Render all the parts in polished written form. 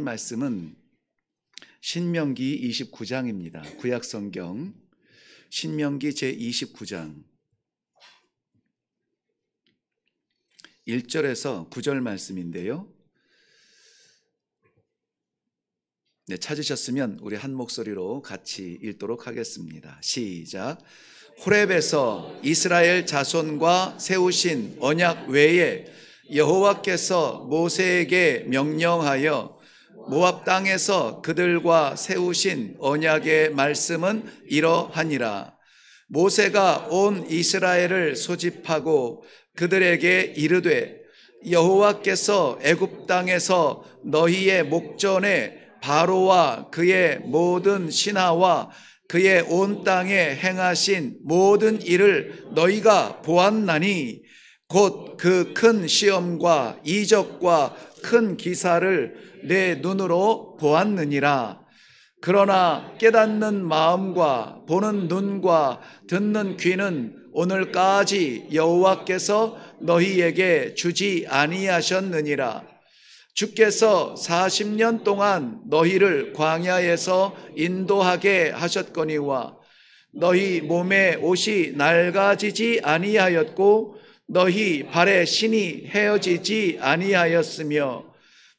말씀은 신명기 29장입니다. 구약성경 신명기 제29장 1절에서 9절 말씀인데요. 네, 찾으셨으면 우리 한 목소리로 같이 읽도록 하겠습니다. 시작. 호렙에서 이스라엘 자손과 세우신 언약 외에 여호와께서 모세에게 명령하여 모압 땅에서 그들과 세우신 언약의 말씀은 이러하니라. 모세가 온 이스라엘을 소집하고 그들에게 이르되 여호와께서 애굽 땅에서 너희의 목전에 바로와 그의 모든 신하와 그의 온 땅에 행하신 모든 일을 너희가 보았나니 곧 그 큰 시험과 이적과 큰 기사를 내 눈으로 보았느니라. 그러나 깨닫는 마음과 보는 눈과 듣는 귀는 오늘까지 여호와께서 너희에게 주지 아니하셨느니라. 주께서 40년 동안 너희를 광야에서 인도하게 하셨거니와 너희 몸에 옷이 낡아지지 아니하였고 너희 발에 신이 헤어지지 아니하였으며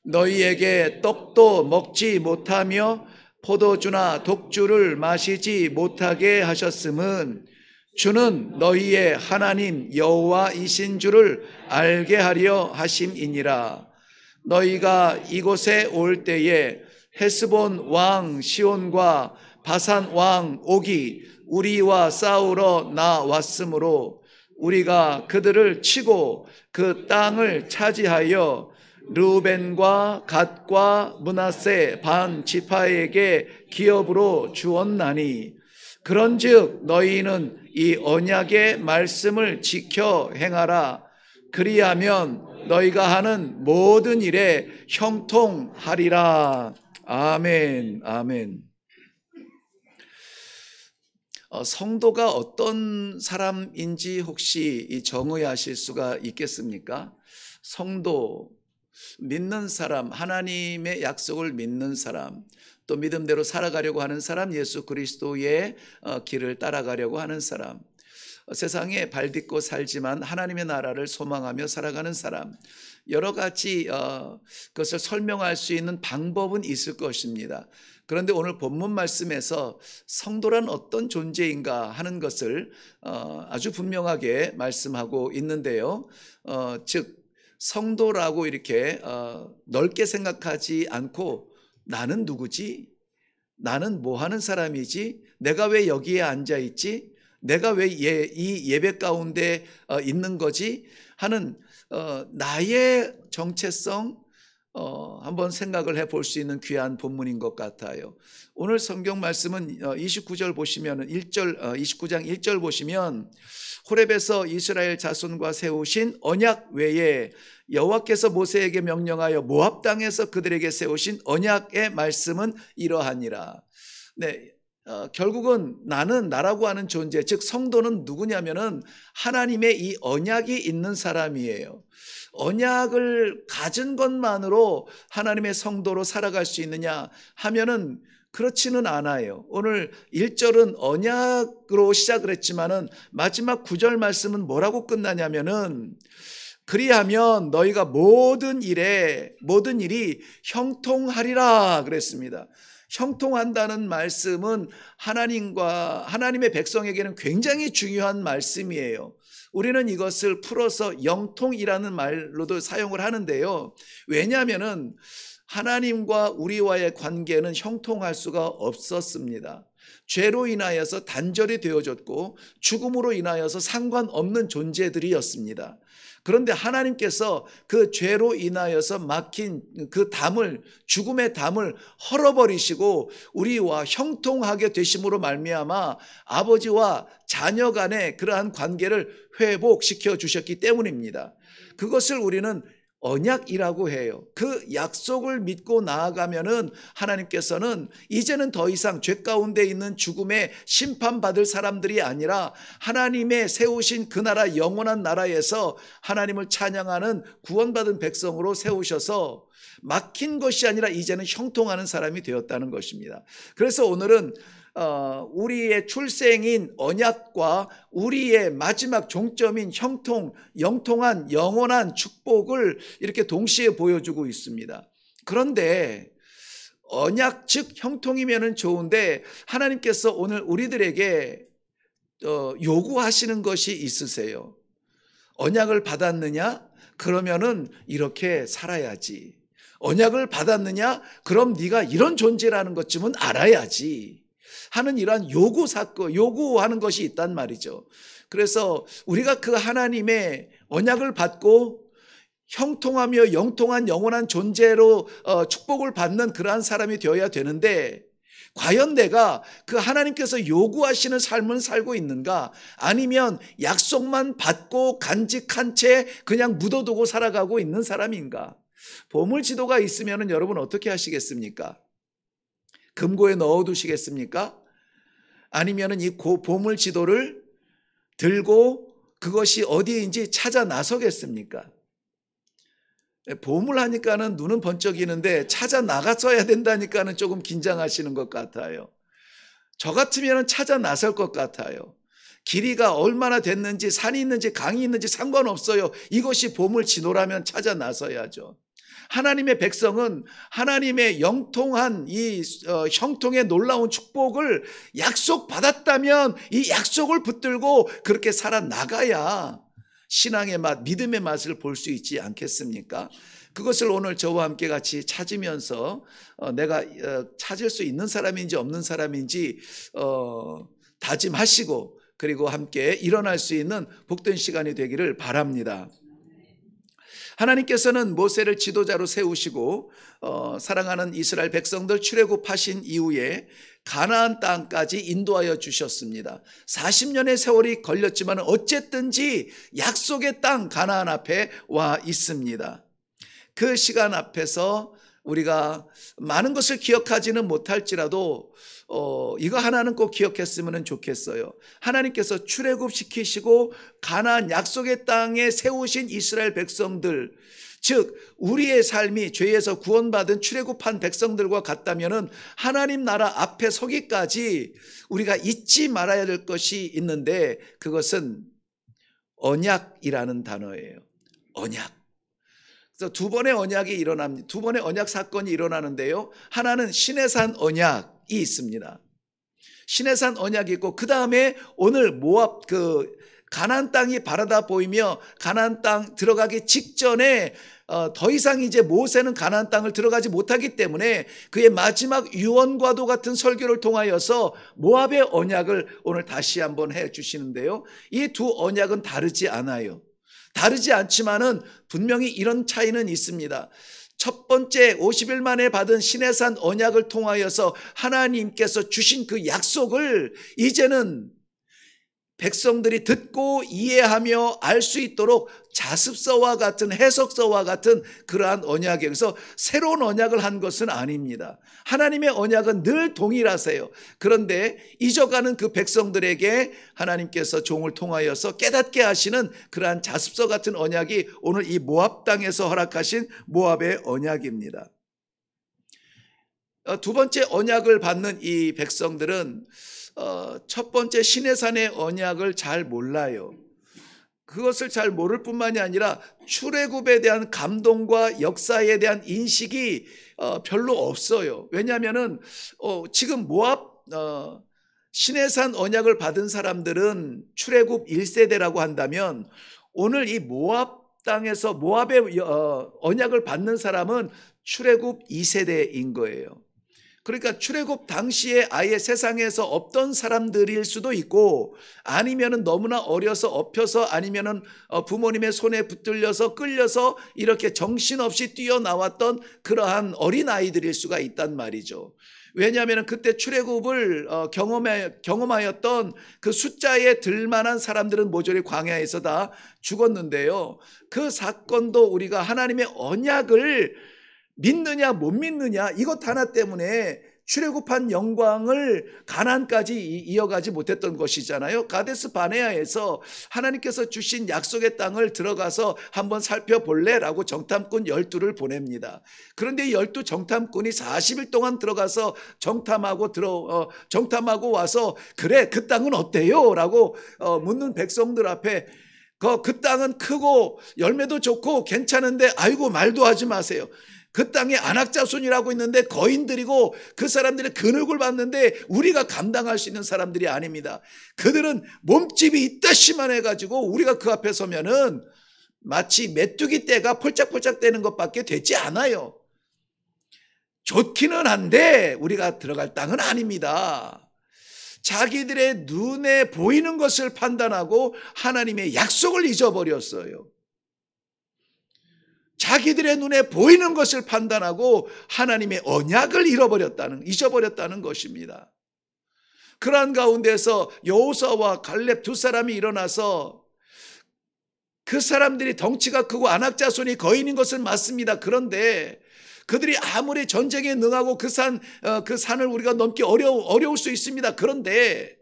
너희에게 떡도 먹지 못하며 포도주나 독주를 마시지 못하게 하셨음은 주는 너희의 하나님 여호와이신 줄을 알게 하려 하심이니라. 너희가 이곳에 올 때에 헤스본 왕 시온과 바산 왕 옥이 우리와 싸우러 나왔으므로 우리가 그들을 치고 그 땅을 차지하여 르우벤과 갓과 므낫세 반 지파에게 기업으로 주었나니 그런즉 너희는 이 언약의 말씀을 지켜 행하라. 그리하면 너희가 하는 모든 일에 형통하리라. 아멘. 아멘. 성도가 어떤 사람인지 혹시 정의하실 수가 있겠습니까? 성도, 믿는 사람, 하나님의 약속을 믿는 사람, 또 믿음대로 살아가려고 하는 사람, 예수 그리스도의 길을 따라가려고 하는 사람, 세상에 발딛고 살지만 하나님의 나라를 소망하며 살아가는 사람, 여러 가지 그것을 설명할 수 있는 방법은 있을 것입니다. 그런데 오늘 본문 말씀에서 성도란 어떤 존재인가 하는 것을 아주 분명하게 말씀하고 있는데요. 즉 성도라고 이렇게 넓게 생각하지 않고 나는 누구지? 나는 뭐 하는 사람이지? 내가 왜 여기에 앉아 있지? 내가 왜 이 예배 가운데 있는 거지? 하는 나의 정체성 한번 생각을 해볼 수 있는 귀한 본문인 것 같아요. 오늘 성경 말씀은 29절 보시면 29장 1절 보시면 호렙에서 이스라엘 자손과 세우신 언약 외에 여호와께서 모세에게 명령하여 모압 땅에서 그들에게 세우신 언약의 말씀은 이러하니라. 네, 결국은 나는 나라고 하는 존재, 즉 성도는 누구냐면은 하나님의 이 언약이 있는 사람이에요. 언약을 가진 것만으로 하나님의 성도로 살아갈 수 있느냐 하면은 그렇지는 않아요. 오늘 1절은 언약으로 시작을 했지만은 마지막 9절 말씀은 뭐라고 끝나냐면은 그리하면 너희가 모든 일이 형통하리라 그랬습니다. 형통한다는 말씀은 하나님의 백성에게는 굉장히 중요한 말씀이에요. 우리는 이것을 풀어서 영통이라는 말로도 사용을 하는데요. 왜냐하면은 하나님과 우리와의 관계는 형통할 수가 없었습니다. 죄로 인하여서 단절이 되어졌고 죽음으로 인하여서 상관없는 존재들이었습니다. 그런데 하나님께서 그 죄로 인하여서 막힌 그 죽음의 담을 헐어버리시고 우리와 형통하게 되심으로 말미암아 아버지와 자녀 간의 그러한 관계를 회복시켜 주셨기 때문입니다. 그것을 우리는 언약이라고 해요. 그 약속을 믿고 나아가면은 하나님께서는 이제는 더 이상 죄 가운데 있는 죽음에 심판받을 사람들이 아니라 하나님의 세우신 그 나라, 영원한 나라에서 하나님을 찬양하는 구원받은 백성으로 세우셔서 막힌 것이 아니라 이제는 형통하는 사람이 되었다는 것입니다. 그래서 오늘은 우리의 출생인 언약과 우리의 마지막 종점인 형통, 영통한 영원한 축복을 이렇게 동시에 보여주고 있습니다. 그런데 언약 즉 형통이면은 좋은데 하나님께서 오늘 우리들에게 요구하시는 것이 있으세요. 언약을 받았느냐? 그러면은 이렇게 살아야지. 언약을 받았느냐? 그럼 네가 이런 존재라는 것쯤은 알아야지 하는 이러한 요구하는 것이 있단 말이죠. 그래서 우리가 그 하나님의 언약을 받고 형통하며 영통한 영원한 존재로 축복을 받는 그러한 사람이 되어야 되는데, 과연 내가 그 하나님께서 요구하시는 삶을 살고 있는가? 아니면 약속만 받고 간직한 채 그냥 묻어두고 살아가고 있는 사람인가? 보물지도가 있으면 여러분 어떻게 하시겠습니까? 금고에 넣어두시겠습니까? 아니면 이 보물지도를 들고 그것이 어디인지 찾아 나서겠습니까? 보물하니까는 눈은 번쩍이는데 찾아 나갔어야 된다니까는 조금 긴장하시는 것 같아요. 저 같으면 찾아 나설 것 같아요. 길이가 얼마나 됐는지, 산이 있는지 강이 있는지 상관없어요. 이것이 보물지도라면 찾아 나서야죠. 하나님의 백성은 하나님의 영통한 이 형통의 놀라운 축복을 약속받았다면 이 약속을 붙들고 그렇게 살아나가야 신앙의 맛, 믿음의 맛을 볼 수 있지 않겠습니까? 그것을 오늘 저와 함께 같이 찾으면서 내가 찾을 수 있는 사람인지 없는 사람인지 다짐하시고 그리고 함께 일어날 수 있는 복된 시간이 되기를 바랍니다. 하나님께서는 모세를 지도자로 세우시고 사랑하는 이스라엘 백성들 출애굽하신 이후에 가나안 땅까지 인도하여 주셨습니다. 40년의 세월이 걸렸지만 어쨌든지 약속의 땅 가나안 앞에 와 있습니다. 그 시간 앞에서 우리가 많은 것을 기억하지는 못할지라도 이거 하나는 꼭 기억했으면 좋겠어요. 하나님께서 출애굽시키시고 가나안 약속의 땅에 세우신 이스라엘 백성들, 즉 우리의 삶이 죄에서 구원받은 출애굽한 백성들과 같다면 하나님 나라 앞에 서기까지 우리가 잊지 말아야 될 것이 있는데, 그것은 언약이라는 단어예요. 언약. 그래서 두 번의 언약이 일어납니다. 두 번의 언약 사건이 일어나는데요, 하나는 시내산 언약이 있습니다. 시내산 언약이 있고, 그 다음에 오늘 모압 가나안 땅이 바라다 보이며 가나안 땅 들어가기 직전에 더 이상 이제 모세는 가나안 땅을 들어가지 못하기 때문에 그의 마지막 유언과도 같은 설교를 통하여서 모압의 언약을 오늘 다시 한번 해 주시는데요, 이 두 언약은 다르지 않아요. 다르지 않지만은 분명히 이런 차이는 있습니다. 첫 번째 50일 만에 받은 시내산 언약을 통하여서 하나님께서 주신 그 약속을 이제는 백성들이 듣고 이해하며 알 수 있도록 자습서와 같은 해석서와 같은 그러한 언약이에요. 그래서 새로운 언약을 한 것은 아닙니다. 하나님의 언약은 늘 동일하세요. 그런데 잊어가는 그 백성들에게 하나님께서 종을 통하여서 깨닫게 하시는 그러한 자습서 같은 언약이 오늘 이 모압 땅에서 허락하신 모압의 언약입니다. 두 번째 언약을 받는 이 백성들은 첫 번째 시내산의 언약을 잘 몰라요. 그것을 잘 모를 뿐만이 아니라 출애굽에 대한 감동과 역사에 대한 인식이 별로 없어요. 왜냐하면은 지금 모압 시내산 언약을 받은 사람들은 출애굽 1세대라고 한다면, 오늘 이 모압 땅에서 모압의 언약을 받는 사람은 출애굽 2세대인 거예요. 그러니까 출애굽 당시에 아예 세상에서 없던 사람들일 수도 있고, 아니면은 너무나 어려서 엎혀서, 아니면은 부모님의 손에 붙들려서 끌려서 이렇게 정신없이 뛰어나왔던 그러한 어린 아이들일 수가 있단 말이죠. 왜냐하면 그때 출애굽을 경험하였던 그 숫자에 들만한 사람들은 모조리 광야에서 다 죽었는데요, 그 사건도 우리가 하나님의 언약을 믿느냐 못 믿느냐 이것 하나 때문에 출애굽한 영광을 가나안까지 이어가지 못했던 것이잖아요. 가데스 바네아에서 하나님께서 주신 약속의 땅을 들어가서 한번 살펴볼래라고 정탐꾼 12를 보냅니다. 그런데 12 정탐꾼이 40일 동안 들어가서 정탐하고 와서 그래 그 땅은 어때요? 라고 묻는 백성들 앞에 그 땅은 크고 열매도 좋고 괜찮은데 아이고 말도 하지 마세요. 그 땅에 안악자손이라고 있는데 거인들이고 그 사람들의 근육을 봤는데 우리가 감당할 수 있는 사람들이 아닙니다. 그들은 몸집이 있다시만 해가지고 우리가 그 앞에 서면은 마치 메뚜기 떼가 폴짝폴짝 떼는 것밖에 되지 않아요. 좋기는 한데 우리가 들어갈 땅은 아닙니다. 자기들의 눈에 보이는 것을 판단하고 하나님의 약속을 잊어버렸어요. 자기들의 눈에 보이는 것을 판단하고 하나님의 언약을 잊어버렸다는 것입니다. 그러한 가운데서 여호수아와 갈렙 두 사람이 일어나서 그 사람들이 덩치가 크고 안악자손이 거인인 것은 맞습니다. 그런데 그들이 아무리 전쟁에 능하고 그 산을 우리가 넘기 어려울 수 있습니다. 그런데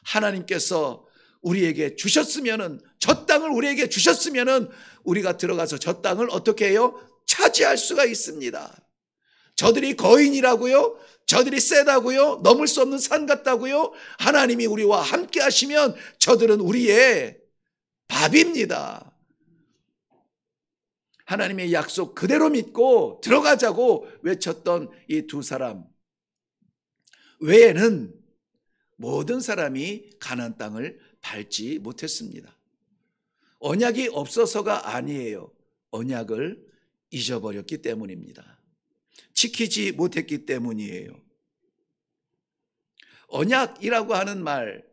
하나님께서 우리에게 주셨으면은, 저 땅을 우리에게 주셨으면은 우리가 들어가서 저 땅을 어떻게 해요? 차지할 수가 있습니다. 저들이 거인이라고요? 저들이 세다고요? 넘을 수 없는 산 같다고요? 하나님이 우리와 함께 하시면 저들은 우리의 밥입니다. 하나님의 약속 그대로 믿고 들어가자고 외쳤던 이 두 사람 외에는 모든 사람이 가나안 땅을 밟지 못했습니다. 언약이 없어서가 아니에요. 언약을 잊어버렸기 때문입니다. 지키지 못했기 때문이에요. 언약이라고 하는 말,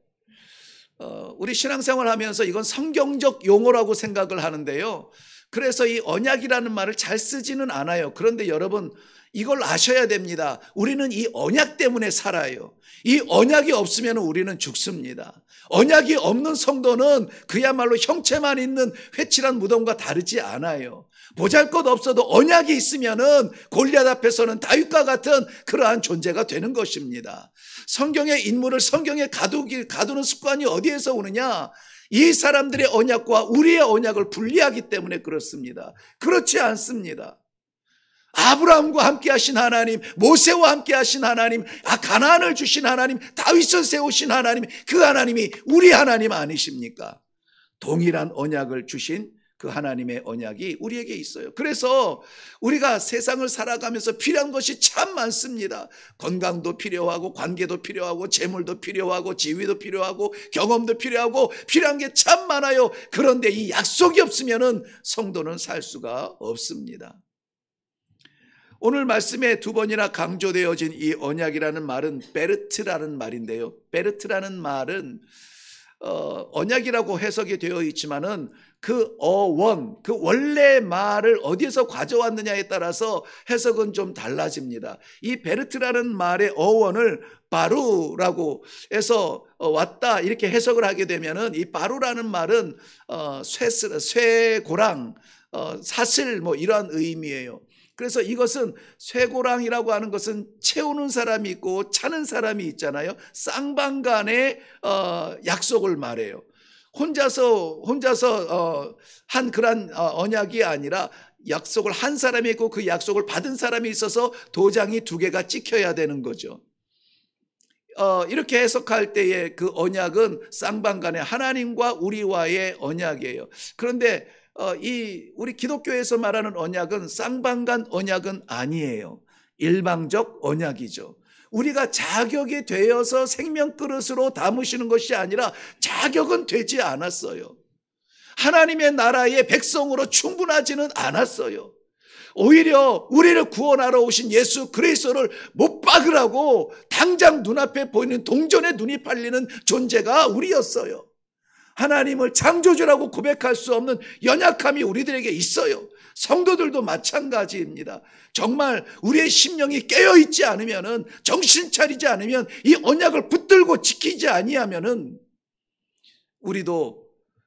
우리 신앙생활 하면서 이건 성경적 용어라고 생각을 하는데요. 그래서 이 언약이라는 말을 잘 쓰지는 않아요. 그런데 여러분 이걸 아셔야 됩니다. 우리는 이 언약 때문에 살아요. 이 언약이 없으면 우리는 죽습니다. 언약이 없는 성도는 그야말로 형체만 있는 회칠한 무덤과 다르지 않아요. 보잘것 없어도 언약이 있으면은 골리앗 앞에서는 다윗과 같은 그러한 존재가 되는 것입니다. 성경의 인물을 성경에 가두는 습관이 어디에서 오느냐? 이 사람들의 언약과 우리의 언약을 분리하기 때문에 그렇습니다. 그렇지 않습니다. 아브라함과 함께 하신 하나님, 모세와 함께 하신 하나님, 가나안을 주신 하나님, 다윗을 세우신 하나님, 그 하나님이 우리 하나님 아니십니까? 동일한 언약을 주신 그 하나님의 언약이 우리에게 있어요. 그래서 우리가 세상을 살아가면서 필요한 것이 참 많습니다. 건강도 필요하고 관계도 필요하고 재물도 필요하고 지위도 필요하고 경험도 필요하고 필요한 게 참 많아요. 그런데 이 약속이 없으면 성도는 살 수가 없습니다. 오늘 말씀에 두 번이나 강조되어진 이 언약이라는 말은 베르트라는 말인데요. 베르트라는 말은 언약이라고 해석이 되어 있지만은 그 원래 말을 어디에서 가져왔느냐에 따라서 해석은 좀 달라집니다. 이 베르트라는 말의 어원을 바루라고 해서 왔다 이렇게 해석을 하게 되면은 이 바루라는 말은 쇠고랑, 사슬 뭐 이러한 의미예요. 그래서 이것은 쇠고랑이라고 하는 것은 채우는 사람이 있고 차는 사람이 있잖아요. 쌍방간의 약속을 말해요. 혼자서 한 그런 언약이 아니라 약속을 한 사람이 있고 그 약속을 받은 사람이 있어서 도장이 두 개가 찍혀야 되는 거죠. 이렇게 해석할 때의 그 언약은 쌍방간의 하나님과 우리와의 언약이에요. 그런데 우리 기독교에서 말하는 언약은 쌍방간 언약은 아니에요. 일방적 언약이죠. 우리가 자격이 되어서 생명그릇으로 담으시는 것이 아니라 자격은 되지 않았어요. 하나님의 나라의 백성으로 충분하지는 않았어요. 오히려 우리를 구원하러 오신 예수 그리스도를 못 박으라고 당장 눈앞에 보이는 동전에 눈이 팔리는 존재가 우리였어요. 하나님을 창조주라고 고백할 수 없는 연약함이 우리들에게 있어요. 성도들도 마찬가지입니다. 정말 우리의 심령이 깨어있지 않으면, 정신 차리지 않으면, 이 언약을 붙들고 지키지 아니하면 우리도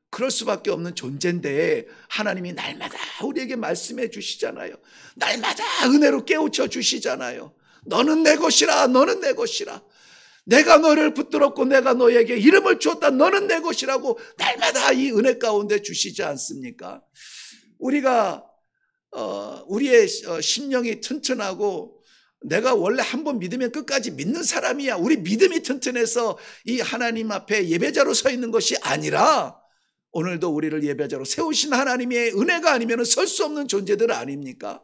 그럴 수밖에 없는 존재인데 하나님이 날마다 우리에게 말씀해 주시잖아요. 날마다 은혜로 깨우쳐 주시잖아요. 너는 내 것이라. 너는 내 것이라. 내가 너를 붙들었고 내가 너에게 이름을 주었다. 너는 내 것이라고 날마다 이 은혜 가운데 주시지 않습니까? 우리가 우리의 심령이 튼튼하고 내가 원래 한번 믿으면 끝까지 믿는 사람이야. 우리 믿음이 튼튼해서 이 하나님 앞에 예배자로 서 있는 것이 아니라 오늘도 우리를 예배자로 세우신 하나님의 은혜가 아니면 설 수 없는 존재들 아닙니까?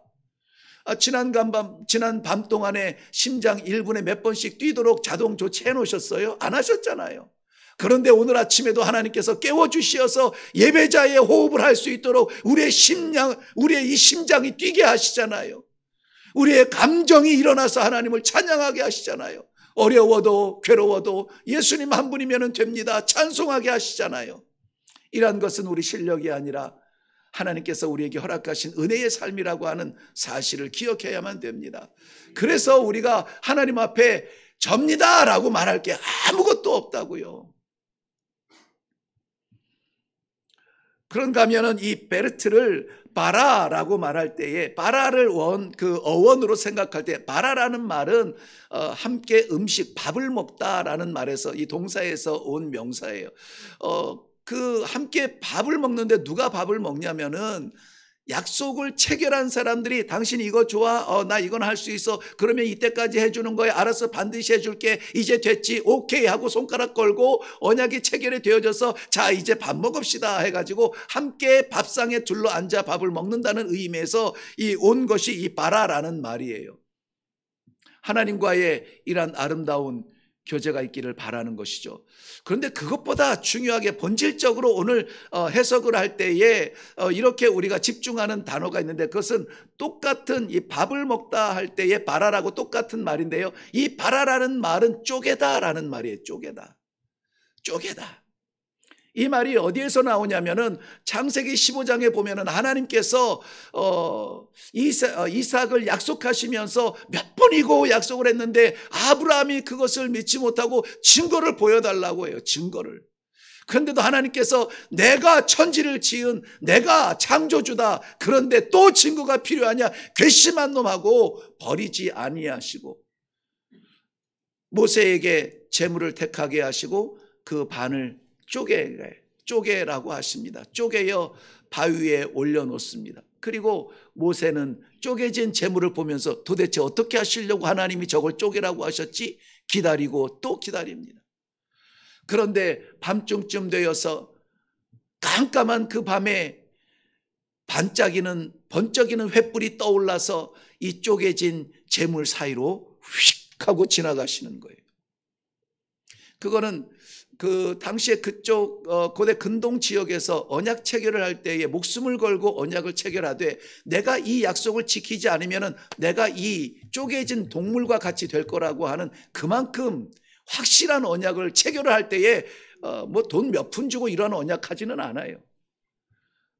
지난 밤 동안에 심장 1분에 몇 번씩 뛰도록 자동 조치해 놓으셨어요? 안 하셨잖아요. 그런데 오늘 아침에도 하나님께서 깨워주시어서 예배자의 호흡을 할 수 있도록 우리의 이 심장이 뛰게 하시잖아요. 우리의 감정이 일어나서 하나님을 찬양하게 하시잖아요. 어려워도 괴로워도 예수님 한 분이면 됩니다. 찬송하게 하시잖아요. 이런 것은 우리 실력이 아니라 하나님께서 우리에게 허락하신 은혜의 삶이라고 하는 사실을 기억해야만 됩니다. 그래서 우리가 하나님 앞에 접니다 라고 말할 게 아무것도 없다고요. 그런가 하면은 이 베르트를 바라라고 말할 때에 바라를 어원으로 생각할 때 바라라는 말은 함께 음식 밥을 먹다라는 말에서 이 동사에서 온 명사예요. 그 함께 밥을 먹는데 누가 밥을 먹냐면은 약속을 체결한 사람들이 당신 이거 좋아? 나 이건 할 수 있어. 그러면 이때까지 해주는 거야. 알았어, 반드시 해줄게. 이제 됐지. 오케이 하고 손가락 걸고 언약이 체결이 되어져서 자 이제 밥 먹읍시다 해가지고 함께 밥상에 둘러앉아 밥을 먹는다는 의미에서 이 온 것이 이 바라라는 말이에요. 하나님과의 이런 아름다운 교제가 있기를 바라는 것이죠. 그런데 그것보다 중요하게 본질적으로 오늘 해석을 할 때에 이렇게 우리가 집중하는 단어가 있는데 그것은 똑같은 이 밥을 먹다 할 때의 바라라고 똑같은 말인데요. 이 바라라는 말은 쪼개다라는 말이에요. 쪼개다. 이 말이 어디에서 나오냐면은 창세기 15장에 보면은 하나님께서 이삭을 약속하시면서 몇 번이고 약속을 했는데 아브라함이 그것을 믿지 못하고 증거를 보여달라고 해요. 증거를. 그런데도 하나님께서 내가 천지를 지은 내가 창조주다. 그런데 또 증거가 필요하냐? 괘씸한 놈하고 버리지 아니하시고 모세에게 재물을 택하게 하시고 그 반을 쪼개라고 하십니다. 쪼개어 바위에 올려놓습니다. 그리고 모세는 쪼개진 재물을 보면서 도대체 어떻게 하시려고 하나님이 저걸 쪼개라고 하셨지? 기다리고 또 기다립니다. 그런데 밤중쯤 되어서 깜깜한 그 밤에 번쩍이는 횃불이 떠올라서 이 쪼개진 재물 사이로 휙 하고 지나가시는 거예요. 그거는 그 당시에 그쪽 고대 근동 지역에서 언약 체결을 할 때에 목숨을 걸고 언약을 체결하되 내가 이 약속을 지키지 않으면은 내가 이 쪼개진 동물과 같이 될 거라고 하는 그만큼 확실한 언약을 체결을 할 때에 뭐 돈 몇 푼 주고 이런 언약하지는 않아요.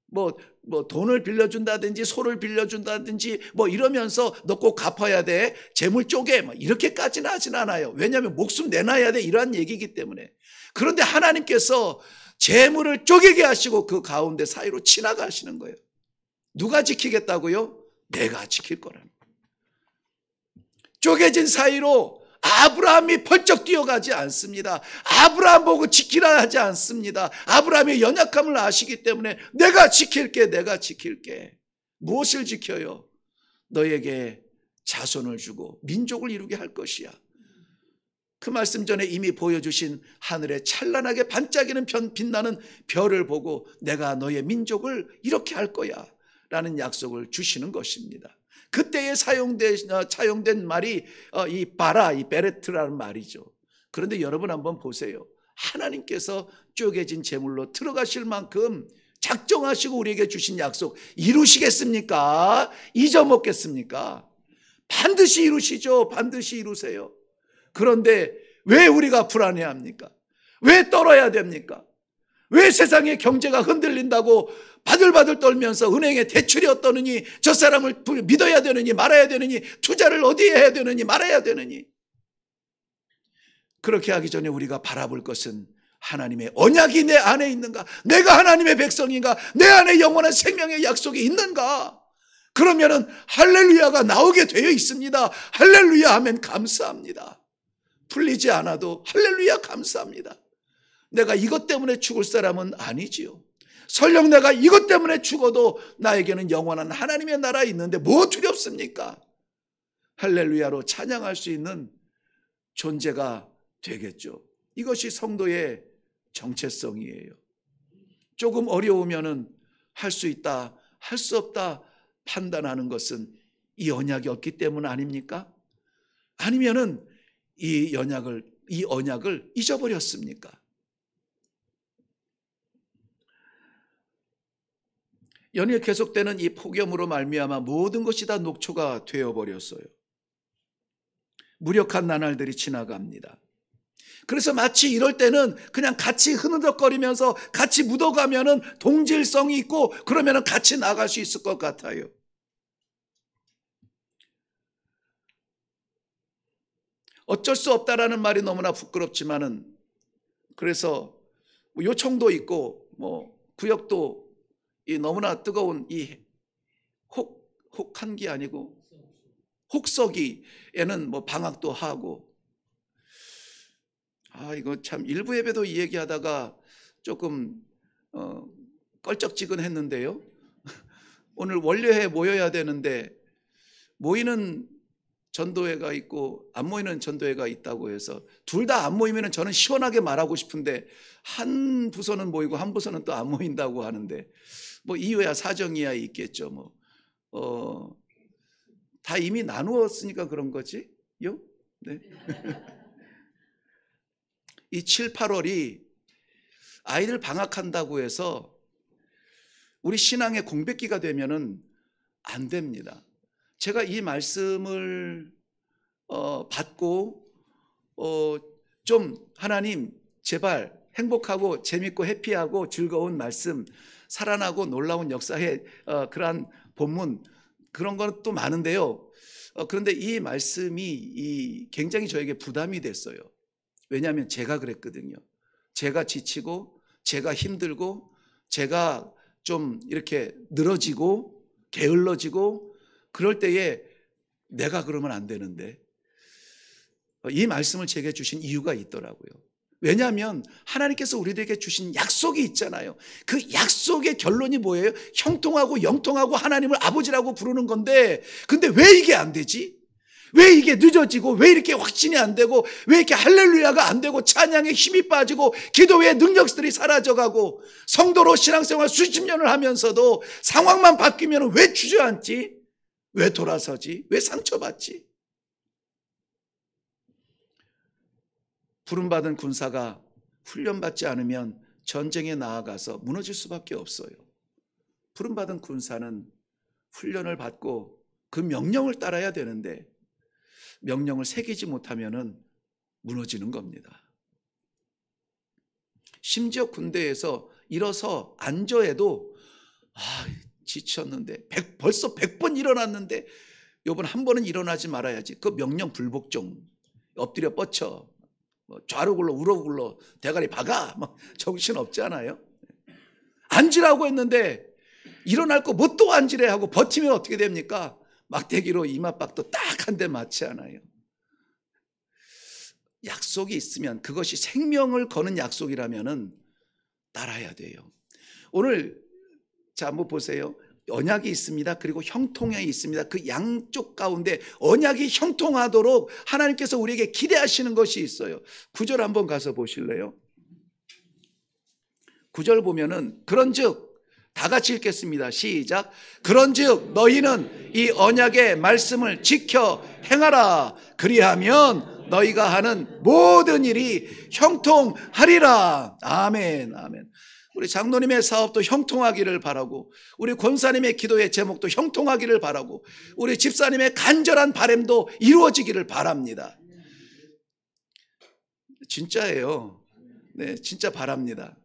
뭐 돈을 빌려준다든지 소를 빌려준다든지 뭐 이러면서 너 꼭 갚아야 돼. 재물 쪼개. 뭐 이렇게까지는 하진 않아요. 왜냐하면 목숨 내놔야 돼. 이러한 얘기이기 때문에. 그런데 하나님께서 재물을 쪼개게 하시고 그 가운데 사이로 지나가시는 거예요. 누가 지키겠다고요? 내가 지킬 거라는 거예요. 쪼개진 사이로 아브라함이 펄쩍 뛰어가지 않습니다. 아브라함 보고 지키라 하지 않습니다. 아브라함의 연약함을 아시기 때문에 내가 지킬게. 무엇을 지켜요? 너에게 자손을 주고 민족을 이루게 할 것이야. 그 말씀 전에 이미 보여주신 하늘에 찬란하게 반짝이는 빛나는 별을 보고 내가 너의 민족을 이렇게 할 거야 라는 약속을 주시는 것입니다. 그때에 사용된 말이 이 바라, 이 베레트라는 말이죠. 그런데 여러분 한번 보세요. 하나님께서 쪼개진 제물로 들어가실 만큼 작정하시고 우리에게 주신 약속 이루시겠습니까? 잊어먹겠습니까? 반드시 이루시죠. 반드시 이루세요. 그런데 왜 우리가 불안해합니까? 왜 떨어야 됩니까? 왜 세상의 경제가 흔들린다고 바들바들 떨면서 은행에 대출이 어떠느니 저 사람을 믿어야 되느니 말아야 되느니 투자를 어디에 해야 되느니 말아야 되느니 그렇게 하기 전에 우리가 바라볼 것은 하나님의 언약이 내 안에 있는가? 내가 하나님의 백성인가? 내 안에 영원한 생명의 약속이 있는가? 그러면은 할렐루야가 나오게 되어 있습니다. 할렐루야 하면 감사합니다. 풀리지 않아도 할렐루야 감사합니다. 내가 이것 때문에 죽을 사람은 아니지요. 설령 내가 이것 때문에 죽어도 나에게는 영원한 하나님의 나라에 있는데 뭐 두렵습니까? 할렐루야로 찬양할 수 있는 존재가 되겠죠. 이것이 성도의 정체성이에요. 조금 어려우면은 할 수 있다, 할 수 없다 판단하는 것은 이 언약이 없기 때문 아닙니까? 아니면은 이 언약을 잊어버렸습니까? 연일 계속되는 이 폭염으로 말미암아 모든 것이 다 녹초가 되어버렸어요. 무력한 나날들이 지나갑니다. 그래서 마치 이럴 때는 그냥 같이 흐느적거리면서 같이 묻어가면은 동질성이 있고 그러면은 같이 나갈 수 있을 것 같아요. 어쩔 수 없다라는 말이 너무나 부끄럽지만은 그래서 요청도 있고 구역도 이 너무나 뜨거운 이 혹한기 아니고 혹서기에는 방학도 하고 이거 참 일부 예배도 이 얘기하다가 조금 껄쩍지근했는데요. 오늘 월요일에 모여야 되는데 모이는 전도회가 있고 안 모이는 전도회가 있다고 해서 둘 다 안 모이면 저는 시원하게 말하고 싶은데 한 부서는 모이고 한 부서는 또 안 모인다고 하는데 이유야 사정이야 있겠죠. 다 이미 나누었으니까 그런 거지요. 네. 이 7, 8월이 아이들 방학한다고 해서 우리 신앙의 공백기가 되면은 안 됩니다. 제가 이 말씀을 받고 좀 하나님 제발 행복하고 재밌고 해피하고 즐거운 말씀, 살아나고 놀라운 역사의 그러한 본문 그런 건 또 많은데요. 그런데 이 말씀이 굉장히 저에게 부담이 됐어요. 왜냐하면 제가 그랬거든요. 제가 지치고 제가 힘들고 제가 좀 이렇게 늘어지고 게을러지고 그럴 때에 내가 그러면 안 되는데 이 말씀을 제게 주신 이유가 있더라고요. 왜냐하면 하나님께서 우리들에게 주신 약속이 있잖아요. 그 약속의 결론이 뭐예요? 형통하고 영통하고 하나님을 아버지라고 부르는 건데 근데 왜 이게 안 되지? 왜 이게 늦어지고 왜 이렇게 확신이 안 되고 왜 이렇게 할렐루야가 안 되고 찬양에 힘이 빠지고 기도의 능력들이 사라져가고 성도로 신앙생활 수십 년을 하면서도 상황만 바뀌면 왜 주저앉지? 왜 돌아서지? 왜 상처받지? 부름받은 군사가 훈련받지 않으면 전쟁에 나아가서 무너질 수밖에 없어요. 부름받은 군사는 훈련을 받고 그 명령을 따라야 되는데 명령을 새기지 못하면 무너지는 겁니다. 심지어 군대에서 일어서 앉아해도 지쳤는데 벌써 100번 일어났는데 요번 한 번은 일어나지 말아야지. 그 명령 불복종. 엎드려 뻗쳐. 좌로 굴러 우로 굴러 대가리 박아. 정신 없잖아요. 앉으라고 했는데 일어날 거 뭐 또 앉으래 하고 버티면 어떻게 됩니까? 막대기로 이마박도 딱 한 대 맞지 않아요. 약속이 있으면 그것이 생명을 거는 약속이라면 따라야 돼요. 오늘 자 한번 보세요. 언약이 있습니다. 그리고 형통이 있습니다. 그 양쪽 가운데 언약이 형통하도록 하나님께서 우리에게 기대하시는 것이 있어요. 9절 한번 가서 보실래요? 9절 보면은 그런즉 다 같이 읽겠습니다. 시작. 그런즉 너희는 이 언약의 말씀을 지켜 행하라. 그리하면 너희가 하는 모든 일이 형통하리라. 아멘, 아멘. 우리 장로님의 사업도 형통하기를 바라고 우리 권사님의 기도의 제목도 형통하기를 바라고 우리 집사님의 간절한 바람도 이루어지기를 바랍니다. 진짜예요. 네, 진짜 바랍니다.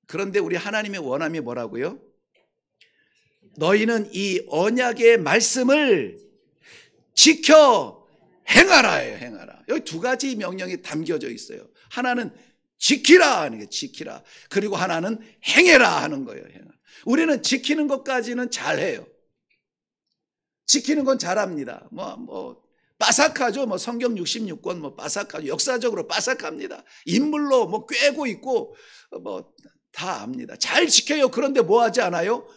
그런데 우리 하나님의 원함이 뭐라고요? 너희는 이 언약의 말씀을 지켜 행하라예요. 행하라. 여기 두 가지 명령이 담겨져 있어요. 하나는 지키라 하는 게 지키라. 그리고 하나는 행해라 하는 거예요. 행하라. 우리는 지키는 것까지는 잘해요. 지키는 건 잘합니다. 빠삭하죠. 성경 66권 빠삭하죠. 역사적으로 빠삭합니다. 인물로 꿰고 있고 다 압니다. 잘 지켜요. 그런데 뭐 하지 않아요?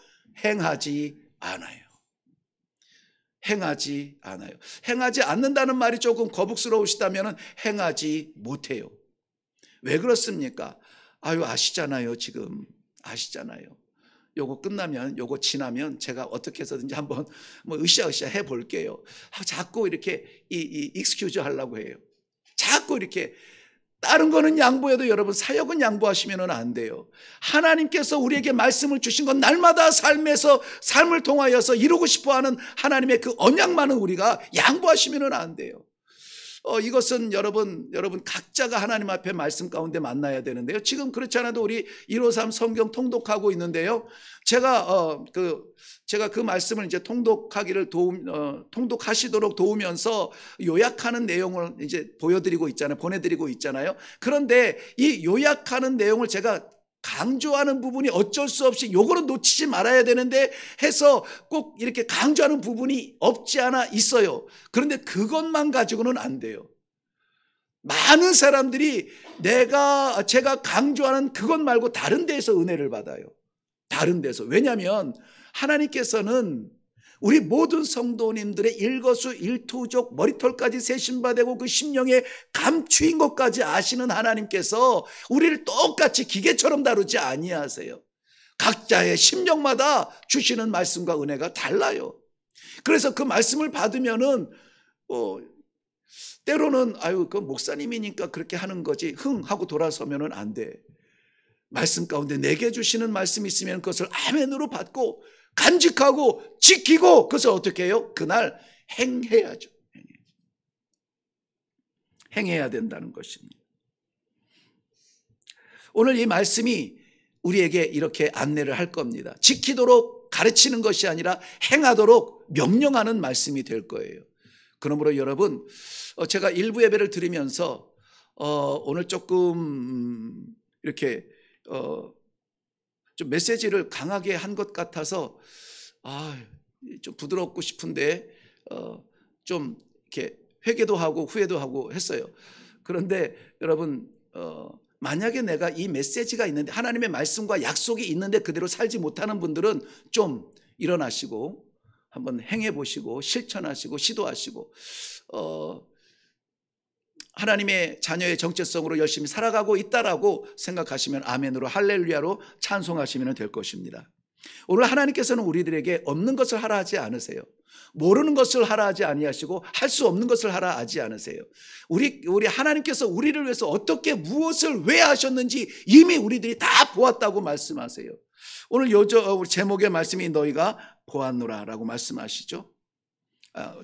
행하지 않아요. 행하지 않아요. 행하지 않는다는 말이 조금 거북스러우시다면 행하지 못해요. 왜 그렇습니까? 아시잖아요. 지금 아시잖아요. 요거 끝나면, 요거 지나면 제가 어떻게 해서든지 한번 으쌰으쌰 해볼게요. 자꾸 이렇게 익스큐즈 하려고 해요. 자꾸 이렇게. 다른 거는 양보해도 여러분 사역은 양보하시면 안 돼요. 하나님께서 우리에게 말씀을 주신 건 날마다 삶을 통하여서 이루고 싶어하는 하나님의 그 언약만은 우리가 양보하시면 안 돼요. 이것은 여러분 각자가 하나님 앞에 말씀 가운데 만나야 되는데요. 지금 그렇지 않아도 우리 153 성경 통독하고 있는데요. 제가 그 말씀을 이제 통독하시도록 도우면서 요약하는 내용을 이제 보내드리고 있잖아요. 그런데 이 요약하는 내용을 제가 강조하는 부분이 어쩔 수 없이 요거는 놓치지 말아야 되는데 해서 꼭 이렇게 강조하는 부분이 없지 않아 있어요. 그런데 그것만 가지고는 안 돼요. 많은 사람들이 제가 강조하는 그것 말고 다른 데에서 은혜를 받아요. 다른 데서. 왜냐하면 하나님께서는 우리 모든 성도님들의 일거수일투족 머리털까지 세심받고 그 심령에 감추인 것까지 아시는 하나님께서 우리를 똑같이 기계처럼 다루지 아니하세요. 각자의 심령마다 주시는 말씀과 은혜가 달라요. 그래서 그 말씀을 받으면은 때로는 그 목사님이니까 그렇게 하는 거지 하고 돌아서면은 안 돼. 말씀 가운데 내게 주시는 말씀이 있으면 그것을 아멘으로 받고 간직하고 지키고 그것을 어떻게 해요? 그날 행해야죠. 행해야 된다는 것입니다. 오늘 이 말씀이 우리에게 이렇게 안내를 할 겁니다. 지키도록 가르치는 것이 아니라 행하도록 명령하는 말씀이 될 거예요. 그러므로 여러분, 제가 일부 예배를 드리면서 오늘 조금 이렇게 좀 메시지를 강하게 한 것 같아서 좀 부드럽고 싶은데 좀 이렇게 회개도 하고 후회도 하고 했어요. 그런데 여러분 만약에 내가 이 메시지가 있는데 하나님의 말씀과 약속이 있는데 그대로 살지 못하는 분들은 좀 일어나시고 한번 행해 보시고 실천하시고 시도하시고 하나님의 자녀의 정체성으로 열심히 살아가고 있다라고 생각하시면 아멘으로 할렐루야로 찬송하시면 될 것입니다. 오늘 하나님께서는 우리들에게 없는 것을 하라 하지 않으세요. 모르는 것을 하라 하지 아니하시고 할 수 없는 것을 하라 하지 않으세요. 우리 하나님께서 우리를 위해서 어떻게 무엇을 왜 하셨는지 이미 우리들이 다 보았다고 말씀하세요. 오늘 제목의 말씀이 너희가 보았노라라고 말씀하시죠.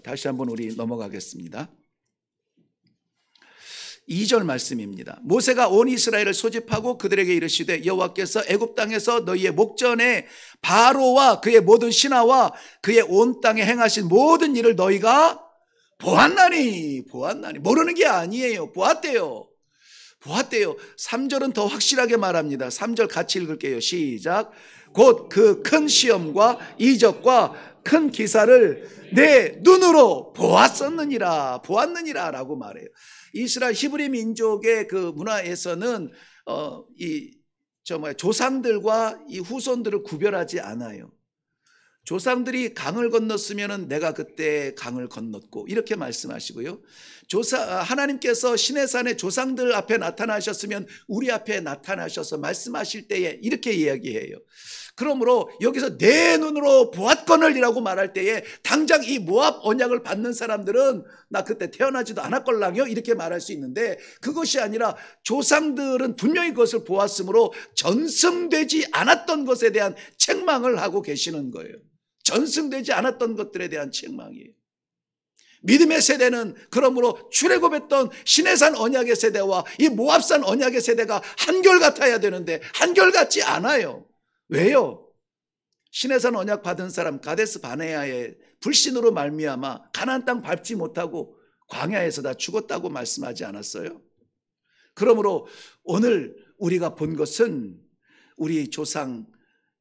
다시 한번 우리 넘어가겠습니다. 2절 말씀입니다. 모세가 온 이스라엘을 소집하고 그들에게 이르시되 여호와께서 애굽 땅에서 너희의 목전에 바로와 그의 모든 신하와 그의 온 땅에 행하신 모든 일을 너희가 보았나니. 모르는 게 아니에요. 보았대요. 3절은 더 확실하게 말합니다. 3절 같이 읽을게요. 시작. 곧 그 큰 시험과 이적과 큰 기사를 내 눈으로 보았느니라 라고 말해요. 이스라엘 히브리 민족의 그 문화에서는 조상들과 이 후손들을 구별하지 않아요. 조상들이 강을 건넜으면 내가 그때 강을 건넜고 이렇게 말씀하시고요. 하나님께서 시내산의 조상들 앞에 나타나셨으면 우리 앞에 나타나셔서 말씀하실 때에 이렇게 이야기해요. 그러므로 여기서 내 눈으로 보았거늘이라고 말할 때에 당장 이 모압 언약을 받는 사람들은 나 그때 태어나지도 않았걸랑요 이렇게 말할 수 있는데 그것이 아니라 조상들은 분명히 그것을 보았으므로 전승되지 않았던 것에 대한 책망을 하고 계시는 거예요. 전승되지 않았던 것들에 대한 책망이에요. 믿음의 세대는 그러므로 출애굽했던 시내산 언약의 세대와 이 모압산 언약의 세대가 한결같아야 되는데 한결같지 않아요. 왜요? 시내산 언약 받은 사람 가데스 바네아의 불신으로 말미암아 가나안 땅 밟지 못하고 광야에서 다 죽었다고 말씀하지 않았어요? 그러므로 오늘 우리가 본 것은 우리 조상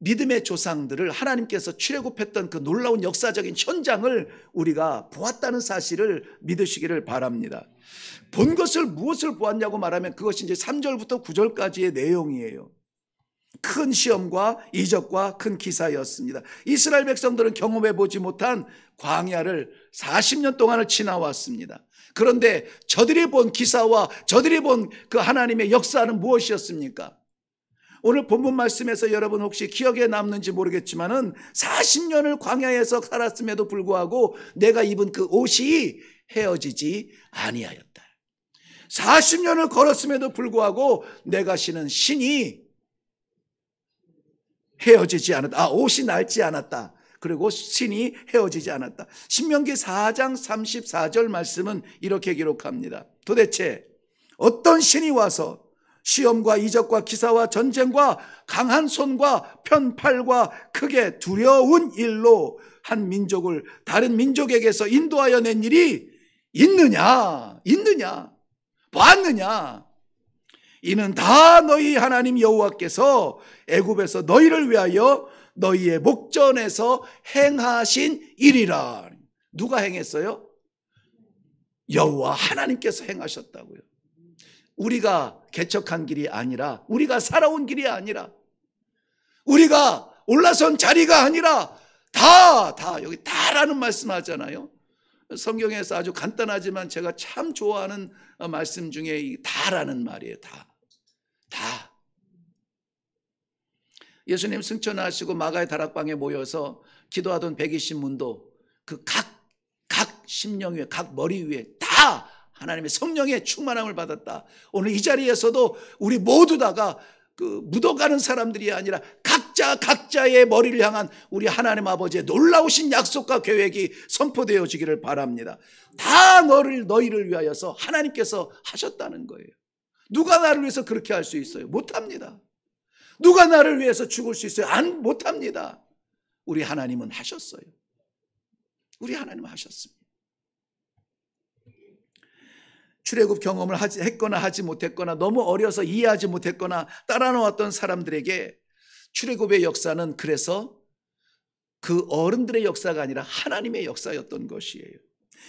믿음의 조상들을 하나님께서 출애굽했던 그 놀라운 역사적인 현장을 우리가 보았다는 사실을 믿으시기를 바랍니다. 본 것을 무엇을 보았냐고 말하면 그것이 이제 3절부터 9절까지의 내용이에요. 큰 시험과 이적과 큰 기사였습니다. 이스라엘 백성들은 경험해 보지 못한 광야를 40년 동안을 지나왔습니다. 그런데 저들이 본 기사와 저들이 본 그 하나님의 역사는 무엇이었습니까? 오늘 본문 말씀에서 여러분 혹시 기억에 남는지 모르겠지만은 40년을 광야에서 살았음에도 불구하고 내가 입은 그 옷이 헤어지지 아니하였다. 40년을 걸었음에도 불구하고 내가 신은 신이 헤어지지 않았다. 옷이 낡지 않았다. 그리고 신이 헤어지지 않았다. 신명기 4장 34절 말씀은 이렇게 기록합니다. 도대체 어떤 신이 와서 시험과 이적과 기사와 전쟁과 강한 손과 편팔과 크게 두려운 일로 한 민족을 다른 민족에게서 인도하여 낸 일이 있느냐? 보았느냐? 이는 다 너희 하나님 여호와께서 애굽에서 너희를 위하여 너희의 목전에서 행하신 일이라. 누가 행했어요? 여호와 하나님께서 행하셨다고요. 우리가 개척한 길이 아니라, 우리가 살아온 길이 아니라, 우리가 올라선 자리가 아니라 다 여기 다라는 말씀하잖아요. 성경에서 아주 간단하지만 제가 참 좋아하는 말씀 중에 이 다라는 말이에요. 다. 예수님 승천하시고 마가의 다락방에 모여서 기도하던 120문도 그 각 심령 위에, 각 머리 위에 다 하나님의 성령의 충만함을 받았다. 오늘 이 자리에서도 우리 모두 다가 그 묻어가는 사람들이 아니라 각자의 머리를 향한 우리 하나님 아버지의 놀라우신 약속과 계획이 선포되어지기를 바랍니다. 다 너희를 위하여서 하나님께서 하셨다는 거예요. 누가 나를 위해서 그렇게 할 수 있어요? 못합니다. 누가 나를 위해서 죽을 수 있어요? 못합니다. 우리 하나님은 하셨어요. 우리 하나님은 하셨습니다. 출애굽 경험을 했거나 하지 못했거나 너무 어려서 이해하지 못했거나 따라놓았던 사람들에게 출애굽의 역사는 그래서 그 어른들의 역사가 아니라 하나님의 역사였던 것이에요.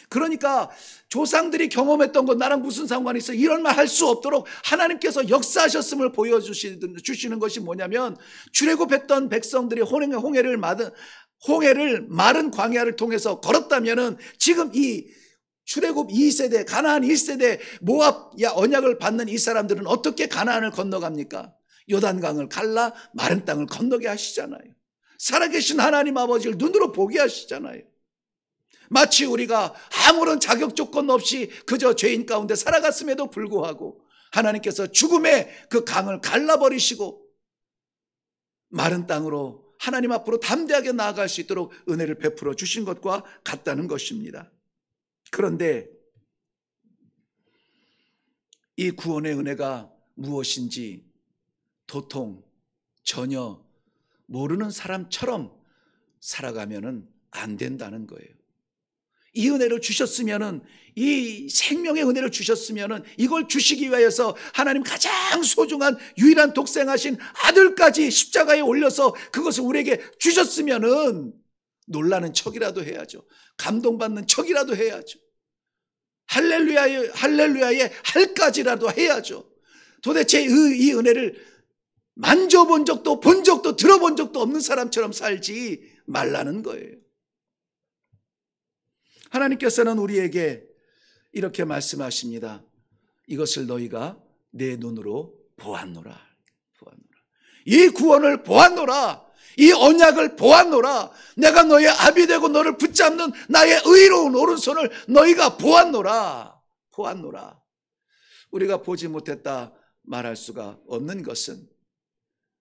그러니까 조상들이 경험했던 것 나랑 무슨 상관이 있어? 이런 말 할 수 없도록 하나님께서 역사하셨음을 보여주시는 것이 뭐냐면, 출애굽했던 백성들이 홍해를 마른 광야를 통해서 걸었다면은 지금 이 출애굽 2세대, 가나안 1세대 모압 언약을 받는 이 사람들은 어떻게 가나안을 건너갑니까? 요단강을 갈라 마른 땅을 건너게 하시잖아요. 살아계신 하나님 아버지를 눈으로 보게 하시잖아요. 마치 우리가 아무런 자격 조건 없이 그저 죄인 가운데 살아갔음에도 불구하고 하나님께서 죽음의 그 강을 갈라버리시고 마른 땅으로 하나님 앞으로 담대하게 나아갈 수 있도록 은혜를 베풀어 주신 것과 같다는 것입니다. 그런데 이 구원의 은혜가 무엇인지 도통 전혀 모르는 사람처럼 살아가면은 안 된다는 거예요. 이 은혜를 주셨으면은, 이 생명의 은혜를 주셨으면은, 이걸 주시기 위해서 하나님 가장 소중한 유일한 독생하신 아들까지 십자가에 올려서 그것을 우리에게 주셨으면은 놀라는 척이라도 해야죠. 감동받는 척이라도 해야죠. 할렐루야의 할까지라도 해야죠. 도대체 이 은혜를 만져본 적도 본 적도 들어본 적도 없는 사람처럼 살지 말라는 거예요. 하나님께서는 우리에게 이렇게 말씀하십니다. 이것을 너희가 내 눈으로 보았노라. 이 구원을 보았노라. 이 언약을 보았노라. 내가 너의 아비 되고 너를 붙잡는 나의 의로운 오른손을 너희가 보았노라. 우리가 보지 못했다 말할 수가 없는 것은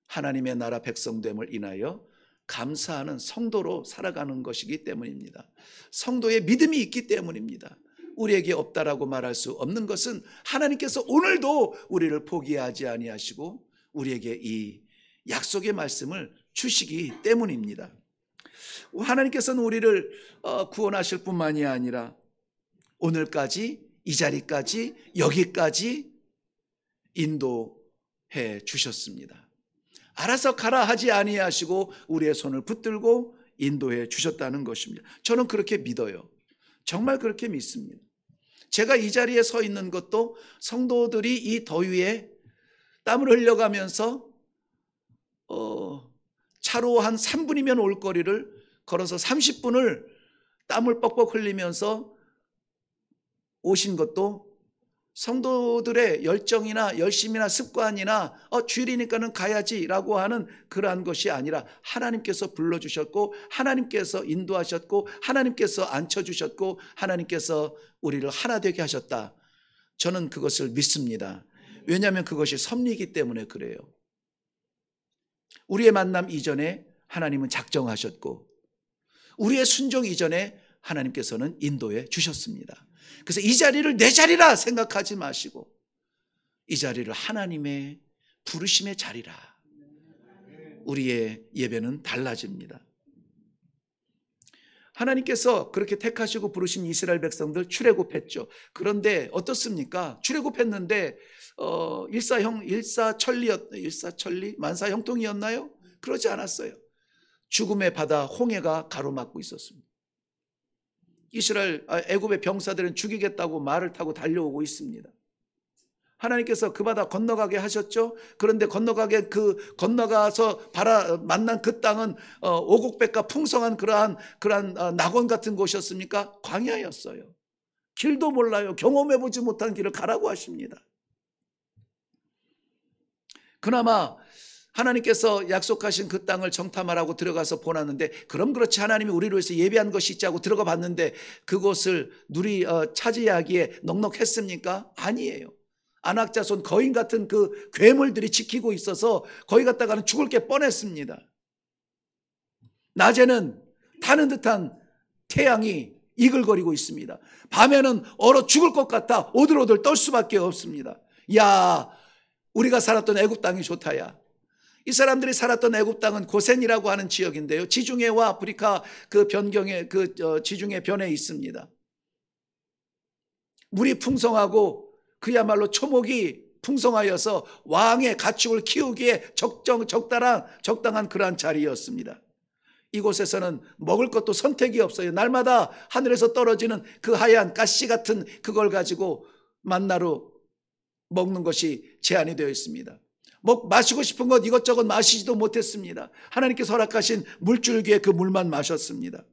하나님의 나라 백성됨을 인하여 감사하는 성도로 살아가는 것이기 때문입니다. 성도의 믿음이 있기 때문입니다. 우리에게 없다라고 말할 수 없는 것은 하나님께서 오늘도 우리를 포기하지 아니하시고 우리에게 이 약속의 말씀을 주시기 때문입니다. 하나님께서는 우리를 구원하실 뿐만이 아니라 오늘까지, 이 자리까지, 여기까지 인도해 주셨습니다. 알아서 가라 하지 아니하시고 우리의 손을 붙들고 인도해 주셨다는 것입니다. 저는 그렇게 믿어요. 정말 그렇게 믿습니다. 제가 이 자리에 서 있는 것도 성도들이 이 더위에 땀을 흘려가면서 차로 한 3분이면 올 거리를 걸어서 30분을 땀을 뻑뻑 흘리면서 오신 것도 성도들의 열정이나 열심이나 습관이나 주일이니까는 가야지라고 하는 그러한 것이 아니라 하나님께서 불러주셨고 하나님께서 인도하셨고 하나님께서 앉혀주셨고 하나님께서 우리를 하나 되게 하셨다. 저는 그것을 믿습니다. 왜냐하면 그것이 섭리이기 때문에 그래요. 우리의 만남 이전에 하나님은 작정하셨고 우리의 순종 이전에 하나님께서는 인도해 주셨습니다. 그래서 이 자리를 내 자리라 생각하지 마시고 이 자리를 하나님의 부르심의 자리라. 우리의 예배는 달라집니다. 하나님께서 그렇게 택하시고 부르신 이스라엘 백성들 출애굽했죠. 그런데 어떻습니까? 출애굽했는데 일사천리 만사형통이었나요? 그러지 않았어요. 죽음의 바다 홍해가 가로막고 있었습니다. 애굽의 병사들은 죽이겠다고 말을 타고 달려오고 있습니다. 하나님께서 그 바다 건너가게 하셨죠. 그런데 건너가서 만난 그 땅은 오곡백과 풍성한 그러한 낙원 같은 곳이었습니까? 광야였어요. 길도 몰라요. 경험해보지 못한 길을 가라고 하십니다. 그나마 하나님께서 약속하신 그 땅을 정탐하라고 들어가서 보았는데 그럼 그렇지 하나님이 우리를 위해서 예비한 것이 있지 하고 들어가 봤는데 그곳을 차지하기에 넉넉했습니까? 아니에요. 안악자손 거인 같은 그 괴물들이 지키고 있어서 거기 갔다가는 죽을 게 뻔했습니다. 낮에는 타는 듯한 태양이 이글거리고 있습니다. 밤에는 얼어 죽을 것 같아 오들오들 떨 수밖에 없습니다. 야, 우리가 살았던 애굽 땅이 좋다야. 이 사람들이 살았던 애굽 땅은 고센이라고 하는 지역인데요. 지중해와 아프리카 그 변경에 지중해 변에 있습니다. 물이 풍성하고 그야말로 초목이 풍성하여서 왕의 가축을 키우기에 적당한 그러한 자리였습니다. 이곳에서는 먹을 것도 선택이 없어요. 날마다 하늘에서 떨어지는 그 하얀 가시 같은 그걸 가지고 만나로 먹는 것이 제한이 되어 있습니다. 마시고 싶은 것 이것저것 마시지도 못했습니다. 하나님께서 허락하신 물줄기에 그 물만 마셨습니다.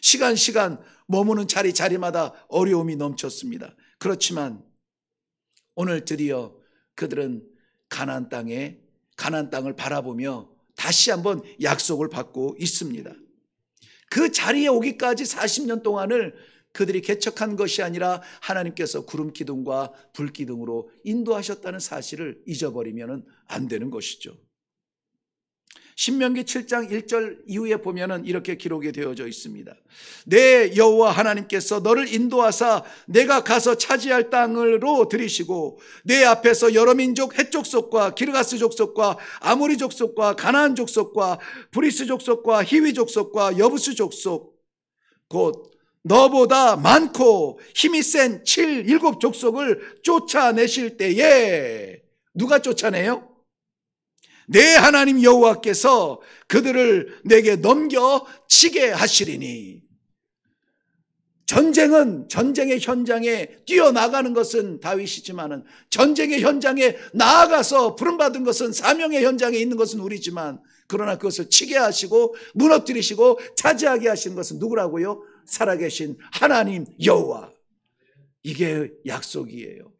시간 머무는 자리마다 어려움이 넘쳤습니다. 그렇지만 오늘 드디어 그들은 가나안 땅을 바라보며 다시 한번 약속을 받고 있습니다. 그 자리에 오기까지 40년 동안을 그들이 개척한 것이 아니라 하나님께서 구름 기둥과 불 기둥으로 인도하셨다는 사실을 잊어버리면 안 되는 것이죠. 신명기 7장 1절 이후에 보면은 이렇게 기록이 되어져 있습니다. 내 여호와 하나님께서 너를 인도하사 내가 가서 차지할 땅으로 들이시고 내 앞에서 여러 민족 헷 족속과 기르가스 족속과 아모리 족속과 가나안 족속과 브리스 족속과 히위 족속과 여부스 족속 곧 너보다 많고 힘이 센 7 족속을 쫓아내실 때에 누가 쫓아내요? 내 하나님 여호와께서 그들을 내게 넘겨치게 하시리니. 전쟁의 현장에 뛰어나가는 것은 다윗이지만은 전쟁의 현장에 나아가서 부름받은 것은 사명의 현장에 있는 것은 우리지만 그러나 그것을 치게 하시고 무너뜨리시고 차지하게 하시는 것은 누구라고요? 살아계신 하나님 여호와. 이게 약속이에요.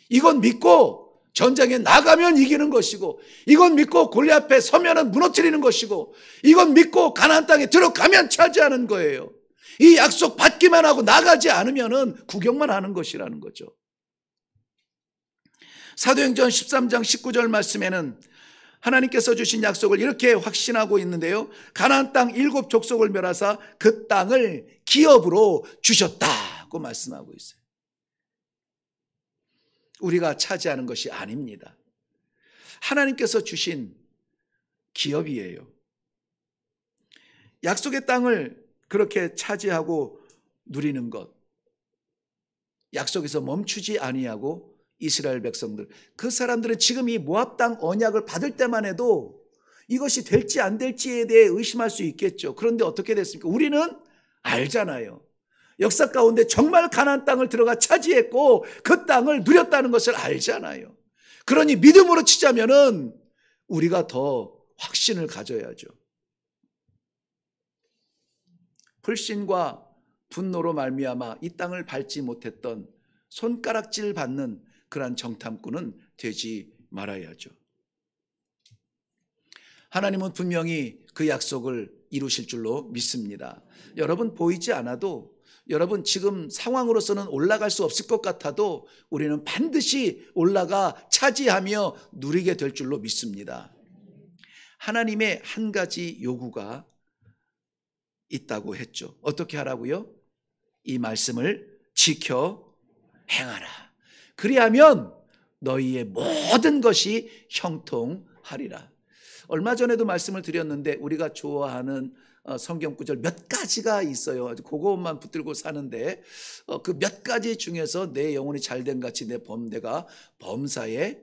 이건 믿고 전쟁에 나가면 이기는 것이고 이건 믿고 골리앗 앞에 서면은 무너뜨리는 것이고 이건 믿고 가나안 땅에 들어가면 차지하는 거예요. 이 약속 받기만 하고 나가지 않으면은 구경만 하는 것이라는 거죠. 사도행전 13장 19절 말씀에는 하나님께서 주신 약속을 이렇게 확신하고 있는데요. 가나안 땅 7 족속을 멸하사 그 땅을 기업으로 주셨다고 말씀하고 있어요. 우리가 차지하는 것이 아닙니다. 하나님께서 주신 기업이에요. 약속의 땅을 그렇게 차지하고 누리는 것, 약속에서 멈추지 아니하고 이스라엘 백성들, 그 사람들은 지금 이 모압 땅 언약을 받을 때만 해도 이것이 될지 안 될지에 대해 의심할 수 있겠죠. 그런데 어떻게 됐습니까? 우리는 알잖아요. 역사 가운데 정말 가나안 땅을 들어가 차지했고 그 땅을 누렸다는 것을 알잖아요. 그러니 믿음으로 치자면은 우리가 더 확신을 가져야죠. 불신과 분노로 말미암아 이 땅을 밟지 못했던 손가락질 받는 그러한 정탐꾼은 되지 말아야죠. 하나님은 분명히 그 약속을 이루실 줄로 믿습니다. 여러분 보이지 않아도, 여러분 지금 상황으로서는 올라갈 수 없을 것 같아도 우리는 반드시 올라가 차지하며 누리게 될 줄로 믿습니다. 하나님의 한 가지 요구가 있다고 했죠. 어떻게 하라고요? 이 말씀을 지켜 행하라. 그리하면 너희의 모든 것이 형통하리라. 얼마 전에도 말씀을 드렸는데 우리가 좋아하는 성경 구절 몇 가지가 있어요. 그것만 붙들고 사는데 그 몇 가지 중에서 내 영혼이 잘된 같이 내가 범사에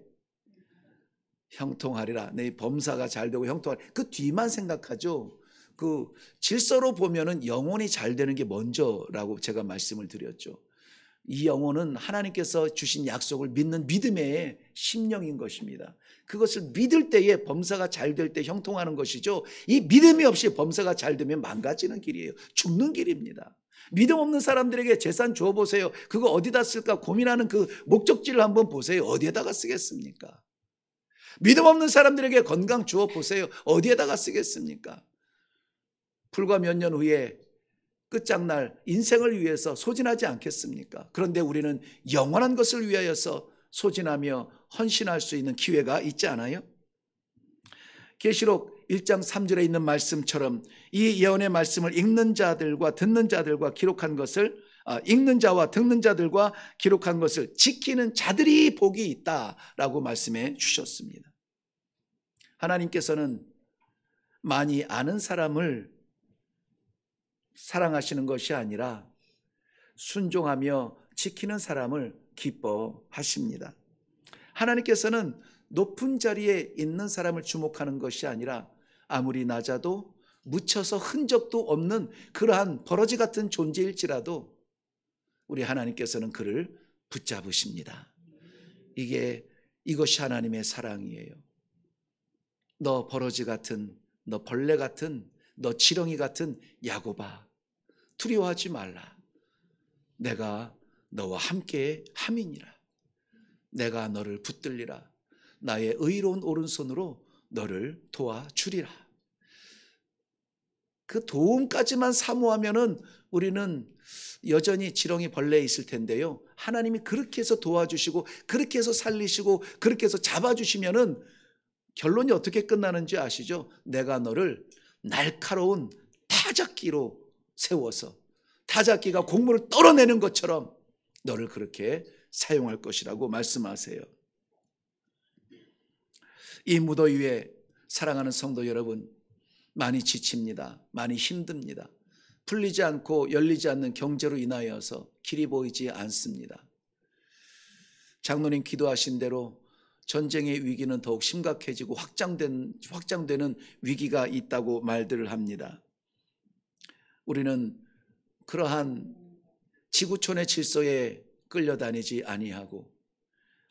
형통하리라. 내 범사가 잘되고 형통하리라. 그 뒤만 생각하죠. 그 질서로 보면은 영혼이 잘되는 게 먼저라고 제가 말씀을 드렸죠. 이 영혼은 하나님께서 주신 약속을 믿는 믿음의 심령인 것입니다. 그것을 믿을 때에 범사가 잘 될 때 형통하는 것이죠. 이 믿음이 없이 범사가 잘 되면 망가지는 길이에요. 죽는 길입니다. 믿음 없는 사람들에게 재산 줘보세요. 그거 어디다 쓸까 고민하는 그 목적지를 한번 보세요. 어디에다가 쓰겠습니까? 믿음 없는 사람들에게 건강 주어보세요. 어디에다가 쓰겠습니까? 불과 몇 년 후에 끝장날 인생을 위해서 소진하지 않겠습니까? 그런데 우리는 영원한 것을 위하여서 소진하며 헌신할 수 있는 기회가 있지 않아요? 계시록 1장 3절에 있는 말씀처럼 이 예언의 말씀을 읽는 자들과 듣는 자들과 기록한 것을 읽는 자와 듣는 자들과 기록한 것을 지키는 자들이 복이 있다라고 말씀해 주셨습니다. 하나님께서는 많이 아는 사람을 사랑하시는 것이 아니라 순종하며 지키는 사람을 기뻐하십니다. 하나님께서는 높은 자리에 있는 사람을 주목하는 것이 아니라 아무리 낮아도 묻혀서 흔적도 없는 그러한 버러지 같은 존재일지라도 우리 하나님께서는 그를 붙잡으십니다. 이것이 하나님의 사랑이에요. 너 버러지 같은, 너 벌레 같은, 너 지렁이 같은 야곱아, 두려워하지 말라. 내가 너와 함께 함이니라. 내가 너를 붙들리라. 나의 의로운 오른손으로 너를 도와주리라. 그 도움까지만 사모하면은 우리는 여전히 지렁이 벌레에 있을 텐데요. 하나님이 그렇게 해서 도와주시고 그렇게 해서 살리시고 그렇게 해서 잡아주시면은 결론이 어떻게 끝나는지 아시죠? 내가 너를 날카로운 타작기로 세워서 타작기가 곡물을 떨어내는 것처럼 너를 그렇게 사용할 것이라고 말씀하세요. 이 무더위에 사랑하는 성도 여러분, 많이 지칩니다. 많이 힘듭니다. 풀리지 않고 열리지 않는 경제로 인하여서 길이 보이지 않습니다. 장로님 기도하신 대로 전쟁의 위기는 더욱 심각해지고 확장되는 위기가 있다고 말들을 합니다. 우리는 그러한 지구촌의 질서에 끌려다니지 아니하고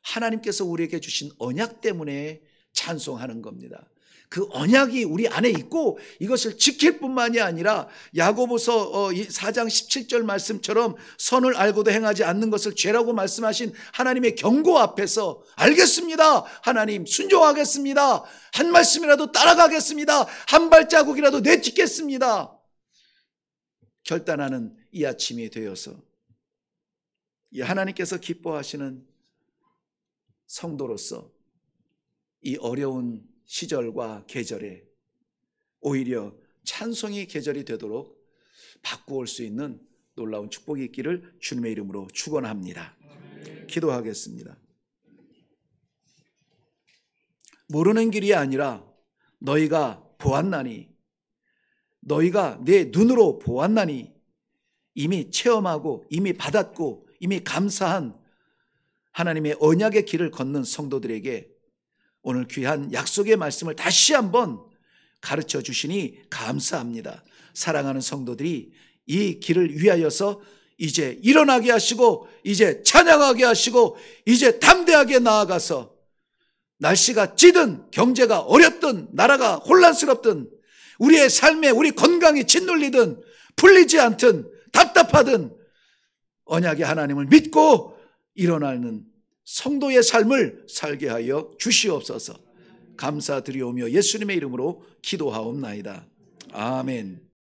하나님께서 우리에게 주신 언약 때문에 찬송하는 겁니다. 그 언약이 우리 안에 있고 이것을 지킬 뿐만이 아니라 야고보서 4장 17절 말씀처럼 선을 알고도 행하지 않는 것을 죄라고 말씀하신 하나님의 경고 앞에서 알겠습니다. 하나님 순종하겠습니다. 한 말씀이라도 따라가겠습니다. 한 발자국이라도 내딛겠습니다. 결단하는 이 아침이 되어서 하나님께서 기뻐하시는 성도로서 이 어려운 시절과 계절에 오히려 찬송의 계절이 되도록 바꾸올 수 있는 놀라운 축복이 있기를 주님의 이름으로 축원합니다. 기도하겠습니다. 모르는 길이 아니라 너희가 보았나니, 너희가 내 눈으로 보았나니, 이미 체험하고 이미 받았고 이미 감사한 하나님의 언약의 길을 걷는 성도들에게 오늘 귀한 약속의 말씀을 다시 한번 가르쳐 주시니 감사합니다. 사랑하는 성도들이 이 길을 위하여서 이제 일어나게 하시고 이제 찬양하게 하시고 이제 담대하게 나아가서 날씨가 찌든 경제가 어렵든 나라가 혼란스럽든 우리의 삶에 우리 건강이 짓눌리든 풀리지 않든 답답하든 언약의 하나님을 믿고 일어나는 성도의 삶을 살게 하여 주시옵소서. 감사드리오며 예수님의 이름으로 기도하옵나이다. 아멘.